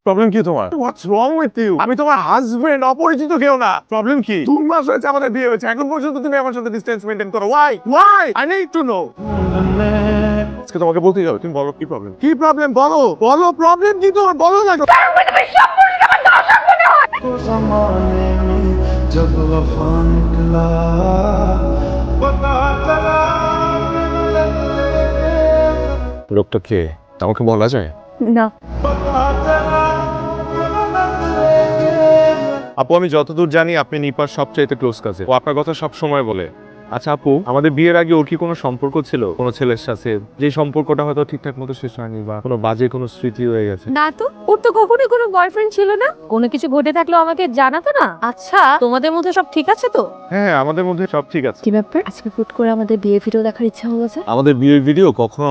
Problem কি তোমার? What's wrong with you? আমি তোমার হাজবেন্ড, অপরিচিত কেউ না। প্রবলেম কি? 2 মাস হয়েছে আমাদের বিয়ে হয়েছে, এখন পর্যন্ত তুমি আমার সাথে ডিসটেন্স মেইনটেইন করো। Why? I need to know. আজকে তোমাকে বলতেই হবে, তুমি বলো কি প্রবলেম? কি প্রবলেম বলো? বলো প্রবলেম কি তোমার? বলো না। जब वफा निकला লোকটা কে? আমাকে বলা যায়? না। আপু, আমি যতদূর জানি আপনি নিপার সবচাইতে ক্লোজ কাজে। ও আপনার কথা সব সময় বলে। আচ্ছা আপু, আমাদের বিয়ের আগে ওর কি কোনো সম্পর্ক ছিল কোনো ছেলের সাথে, যে সম্পর্কটা হয়তো ঠিকঠাক মতো শেষ হয়নি বা কোনো বাজে কোনো স্মৃতি হয়ে গেছে? না তো, ওর তো কখনোই কোনো বয়ফ্রেন্ড ছিল না। কোনো কিছু ঘটে থাকলেও আমাকে জানাতো না। আচ্ছা, তোমাদের মধ্যে সব ঠিক আছে তো? হ্যাঁ, আমাদের মধ্যে সব ঠিক আছে। কি ব্যাপার, আজকে হুট করে আমাদের বিয়ে ভিডিও দেখার ইচ্ছা হলো যে? আমাদের বিয়ের ভিডিও কখনো